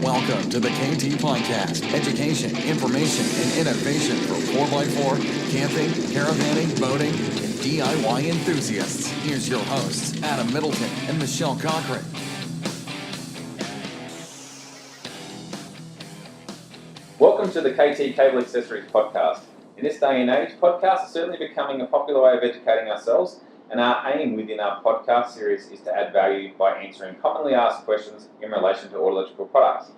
Welcome to the KT Podcast. Education, information, and innovation for 4x4, camping, caravanning, boating, and DIY enthusiasts. Here's your hosts, Adam Middleton and Michelle Cochrane. Welcome to the KT Cable Accessories Podcast. In this day and age, podcasts are certainly becoming a popular way of educating ourselves, and our aim within our podcast series is to add value by answering commonly asked questions in relation to auto electrical products.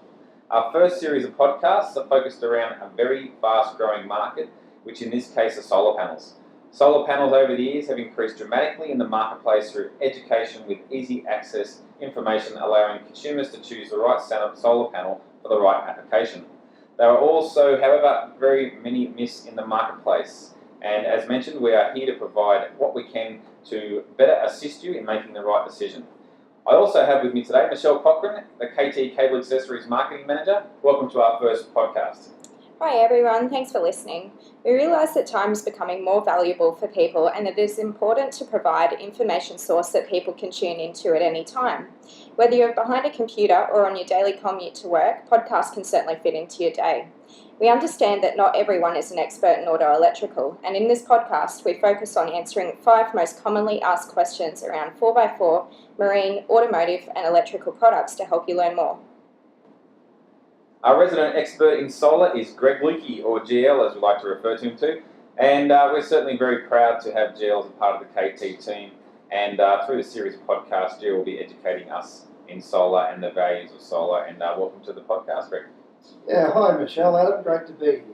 Our first series of podcasts are focused around a very fast-growing market, which in this case are solar panels. Solar panels over the years have increased dramatically in the marketplace through education with easy access information, allowing consumers to choose the right solar panel for the right application. There are also, however, very many myths in the marketplace, and as mentioned, we are here to provide what we can to better assist you in making the right decision. I also have with me today Michelle Cochrane, the KT Cable Accessories Marketing Manager. Welcome to our first podcast. Hi everyone, thanks for listening. We realise that time is becoming more valuable for people and it is important to provide information source that people can tune into at any time. Whether you're behind a computer or on your daily commute to work, podcasts can certainly fit into your day. We understand that not everyone is an expert in auto electrical, and in this podcast we focus on answering 5 most commonly asked questions around 4x4, marine, automotive and electrical products to help you learn more. Our resident expert in solar is Greg Lukey, or GL as we like to refer to him to, and we're certainly very proud to have GL as a part of the KT team, and through the series of podcasts, GL will be educating us in solar and the values of solar, and welcome to the podcast, Greg. Yeah, hi Michelle, Adam, great to be here.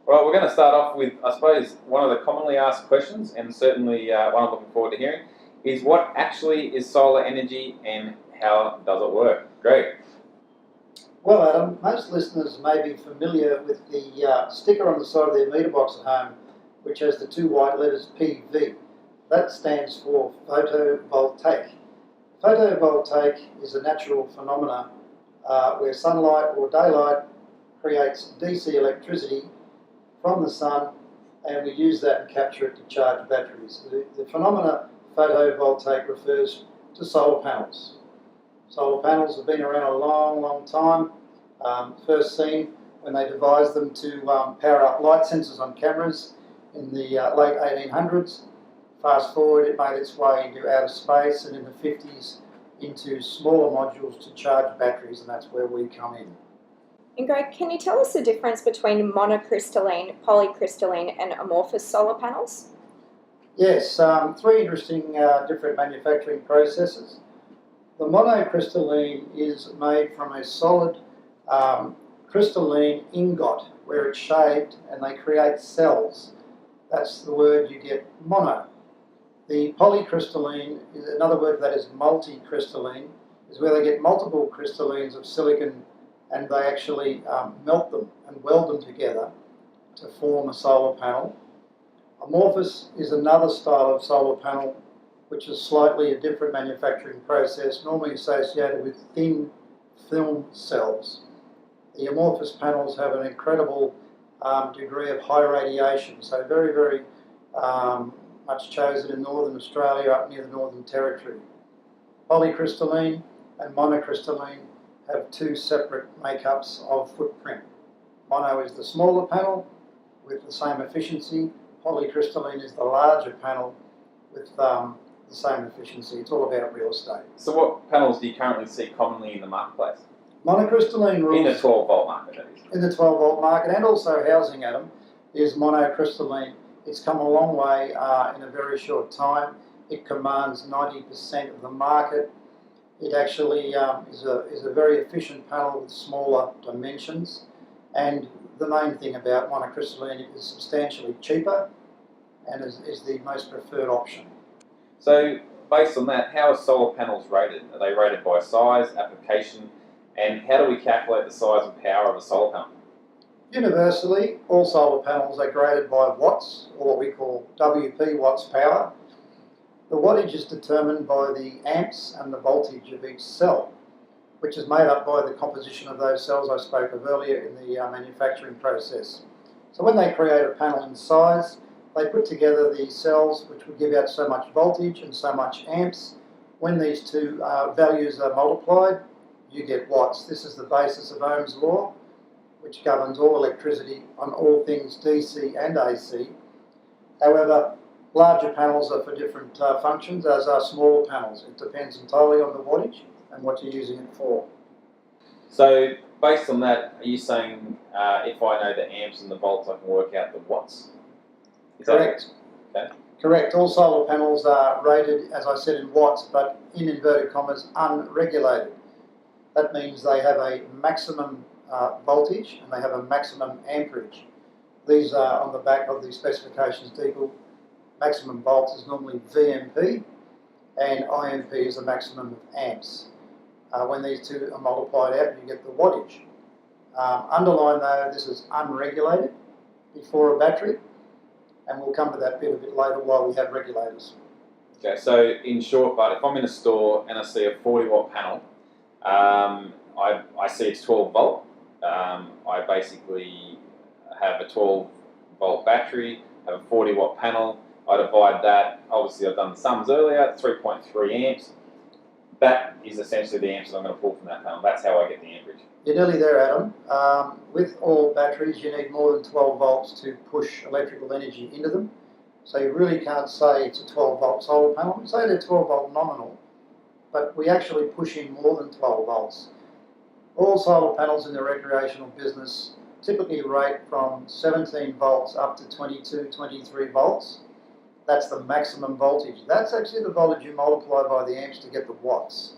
Well, we're going to start off with, I suppose, one of the commonly asked questions, and certainly one I'm looking forward to hearing, is what actually is solar energy and how does it work? Greg. Well Adam, most listeners may be familiar with the sticker on the side of their meter box at home, which has the 2 white letters PV. That stands for photovoltaic. Photovoltaic is a natural phenomena where sunlight or daylight creates DC electricity from the sun, and we use that and capture it to charge batteries. The phenomena photovoltaic refers to solar panels. Solar panels have been around a long time. First seen when they devised them to power up light sensors on cameras in the late 1800s. Fast forward, it made its way into outer space, and in the 50s into smaller modules to charge batteries, and that's where we come in. And Greg, can you tell us the difference between monocrystalline, polycrystalline and amorphous solar panels? Yes, 3 interesting different manufacturing processes. The monocrystalline is made from a solid crystalline ingot where it's shaped and they create cells. That's the word you get, mono. The polycrystalline, another word for that is multicrystalline, is where they get multiple crystallines of silicon and they actually melt them and weld them together to form a solar panel. Amorphous is another style of solar panel which is slightly a different manufacturing process, normally associated with thin film cells. The amorphous panels have an incredible degree of high radiation, so very much chosen in northern Australia up near the Northern Territory. Polycrystalline and monocrystalline have 2 separate makeups of footprint. Mono is the smaller panel with the same efficiency. Polycrystalline is the larger panel with the same efficiency. It's all about real estate. So what panels do you currently see commonly in the marketplace? Monocrystalline rules... In the 12-volt market, that is. In the 12-volt market, and also housing, Adam, is monocrystalline. It's come a long way in a very short time. It commands 90% of the market. It actually is a very efficient panel with smaller dimensions, and the main thing about monocrystalline is substantially cheaper and is the most preferred option. So, based on that, how are solar panels rated? Are they rated by size, application, and how do we calculate the size and power of a solar panel? Universally, all solar panels are graded by watts, or what we call WP, watts power. The wattage is determined by the amps and the voltage of each cell, which is made up by the composition of those cells I spoke of earlier in the manufacturing process. So when they create a panel in size, they put together the cells which would give out so much voltage and so much amps. When these 2 values are multiplied, you get watts. This is the basis of Ohm's law, which governs all electricity on all things DC and AC. However, larger panels are for different functions, as are smaller panels. It depends entirely on the wattage and what you're using it for. So, based on that, are you saying if I know the amps and the volts, I can work out the watts? Correct. Okay. Correct. All solar panels are rated, as I said, in watts, but in inverted commas, unregulated. That means they have a maximum voltage and they have a maximum amperage. These are on the back of the specifications equal. Maximum volts is normally VMP and IMP is the maximum of amps. When these two are multiplied out, you get the wattage. Underline though, this is unregulated before a battery, and we'll come to that bit a bit later while we have regulators. Okay, so in short, but if I'm in a store and I see a 40 watt panel, I see it's 12 volt. I basically have a 12 volt battery, have a 40 watt panel. I divide that. Obviously, I've done the sums earlier. 3.3 amps. That is essentially the amps that I'm going to pull from that panel. That's how I get the amperage. You're nearly there, Adam. With all batteries, you need more than 12 volts to push electrical energy into them. So you really can't say it's a 12 volt solar panel. Say they're 12 volt nominal, but we actually push in more than 12 volts. All solar panels in the recreational business typically rate from 17 volts up to 22, 23 volts. That's the maximum voltage. That's actually the voltage you multiply by the amps to get the watts.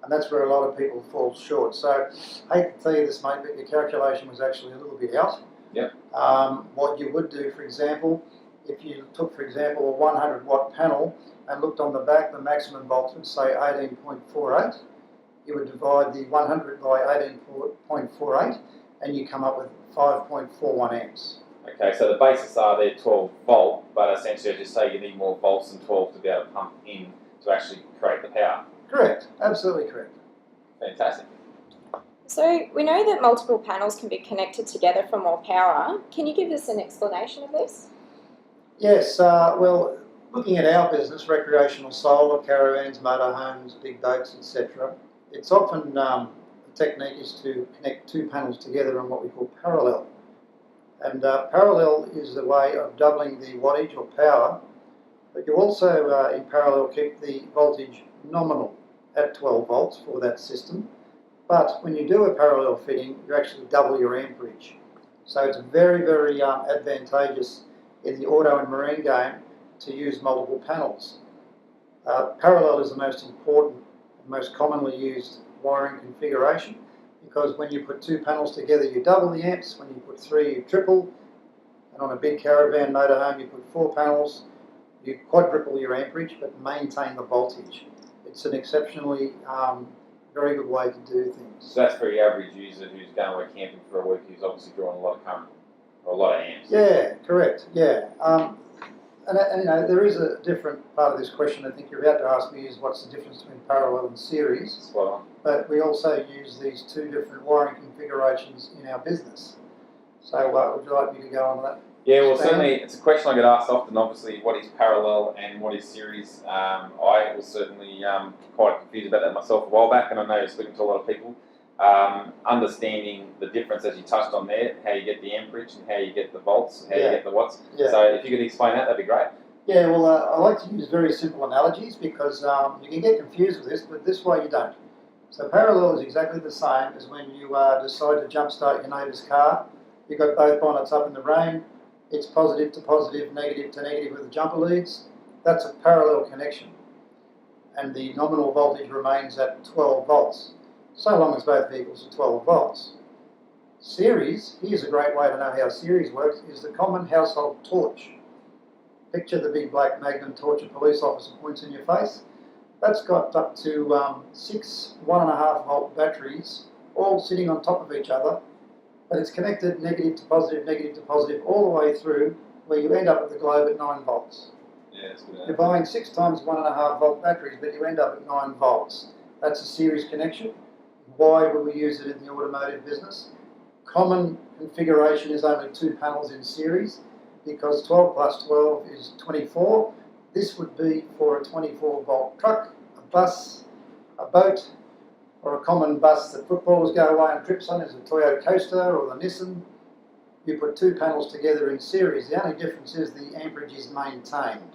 And that's where a lot of people fall short. So I hate to tell you this, mate, but your calculation was actually a little bit out. Yep. What you would do, for example, if you took, for example, a 100 watt panel and looked on the back, the maximum voltage would say 18.48. You would divide the 100 by 18.48 and you come up with 5.41 amps. Okay, so the basis are they're 12 volt, but essentially I just say you need more volts than 12 to be able to pump in to actually create the power. Correct, absolutely correct. Fantastic. So we know that multiple panels can be connected together for more power. Can you give us an explanation of this? Yes, well, looking at our business, recreational solar, caravans, motorhomes, big boats, etc., it's often the technique is to connect two panels together in what we call parallel. And parallel is a way of doubling the wattage or power, but you also, in parallel, keep the voltage nominal at 12 volts for that system. But when you do a parallel fitting, you actually double your amperage. So it's very, very advantageous in the auto and marine game to use multiple panels. Parallel is the most important and most commonly used wiring configuration, because when you put two panels together you double the amps, when you put three you triple, and on a big caravan motorhome you put four panels, you quadruple your amperage but maintain the voltage. It's an exceptionally very good way to do things. So that's for your average user who's going away camping for a week, who's obviously drawing a lot of current, or a lot of amps. Yeah, correct, yeah. And you know, there is a different part of this question I think you're about to ask me is what's the difference between parallel and series. Spot on. But we also use these two different wiring configurations in our business. So would you like me to go on to that? Yeah, well, certainly it's a question I get asked often. Obviously, what is parallel and what is series? I was certainly quite confused about that myself a while back, and I know you're speaking to a lot of people. Understanding the difference, as you touched on there, how you get the amperage and how you get the volts, how you get the watts. Yeah. So if you could explain that, that'd be great. Yeah, well, I like to use very simple analogies because you can get confused with this, but this way you don't. So parallel is exactly the same as when you decide to jumpstart your neighbour's car. You've got both bonnets up in the rain. It's positive to positive, negative to negative with the jumper leads. That's a parallel connection. And the nominal voltage remains at 12 volts, so long as both vehicles are 12 volts. Series, here's a great way to know how series works, is the common household torch. Picture the big black Magnum torch a police officer points in your face. That's got up to 6 1.5 volt batteries, all sitting on top of each other, but it's connected negative to positive all the way through where you end up at the globe at 9 volts. Yeah, that's good. You're buying 6 times 1.5 volt batteries, but you end up at 9 volts. That's a series connection. Why would we use it in the automotive business? Common configuration is only 2 panels in series, because 12 plus 12 is 24. This would be for a 24 volt truck, a bus, a boat, or a common bus that footballers go away on trips on is the Toyota Coaster or the Nissan. You put two panels together in series. The only difference is the amperage is maintained,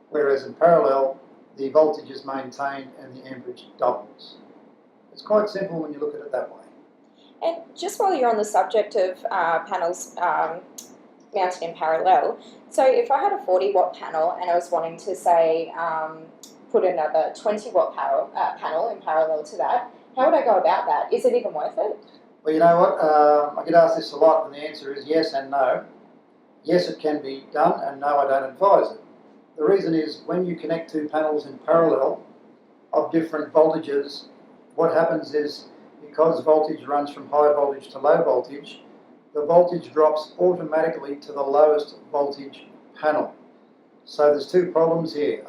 whereas in parallel, the voltage is maintained and the amperage doubles. It's quite simple when you look at it that way. And just while you're on the subject of panels mounted in parallel, so if I had a 40 watt panel and I was wanting to say put another 20 watt panel in parallel to that, how would I go about that? Is it even worth it? Well, you know what, I get asked this a lot and the answer is yes and no. Yes, it can be done, and no, I don't advise it. The reason is when you connect two panels in parallel of different voltages, what happens is because voltage runs from high voltage to low voltage, the voltage drops automatically to the lowest voltage panel. So there's two problems here.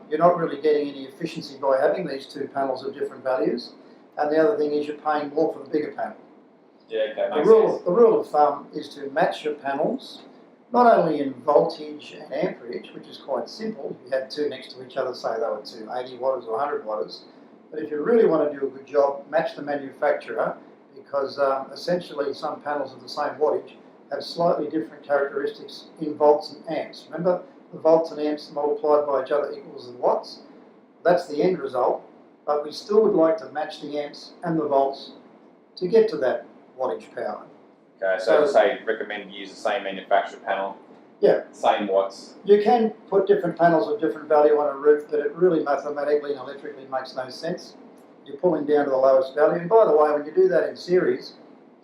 You're not really getting any efficiency by having these two panels of different values, and the other thing is you're paying more for the bigger panel. Yeah, okay, The makes sense. rule of thumb is to match your panels, not only in voltage and amperage, which is quite simple. If you had two next to each other, say they were two 80 watters or 100 watters, but if you really want to do a good job, match the manufacturer, because essentially some panels of the same wattage have slightly different characteristics in volts and amps. Remember, the volts and amps multiplied by each other equals the watts. That's the end result, but we still would like to match the amps and the volts to get to that wattage power. Okay, so say recommend you use the same manufacturer panel. Yeah. Same watts. You can put different panels of different value on a roof, but it really mathematically and electrically makes no sense. You're pulling down to the lowest value, and by the way, when you do that in series,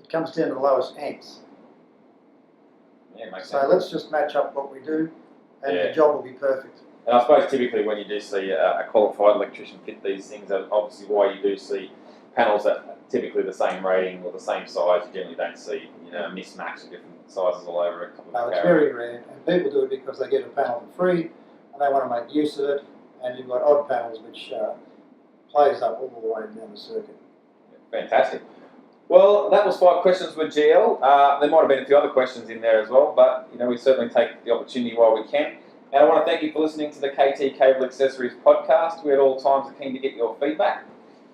it comes down to the lowest amps. Yeah, makes So sense. let's just match up what we do, and the job will be perfect. And I suppose typically when you do see a qualified electrician fit these things, that's obviously why you do see panels that are typically the same rating or the same size. You generally don't see a mismatch of different sizes all over a couple No, of it's cars. very rare, and people do it because they get a panel for free, and they want to make use of it, and you've got odd panels which plays up all the way down the circuit. Fantastic. Well, that was 5 questions with GL. There might have been a few other questions in there as well, but we certainly take the opportunity while we can. And I want to thank you for listening to the KT Cable Accessories podcast. We at all times are keen to get your feedback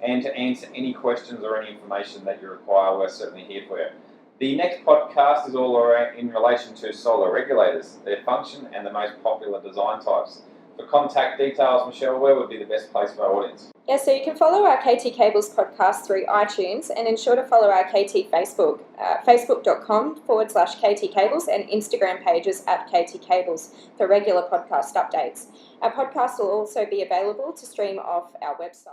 and to answer any questions or any information that you require. We're certainly here for you. The next podcast is all around in relation to solar regulators, their function and the most popular design types. For contact details, Michelle, where would be the best place for our audience? Yeah, so you can follow our KT Cables podcast through iTunes, and ensure to follow our KT Facebook, facebook.com/KT Cables, and Instagram pages @KT Cables for regular podcast updates. Our podcast will also be available to stream off our website.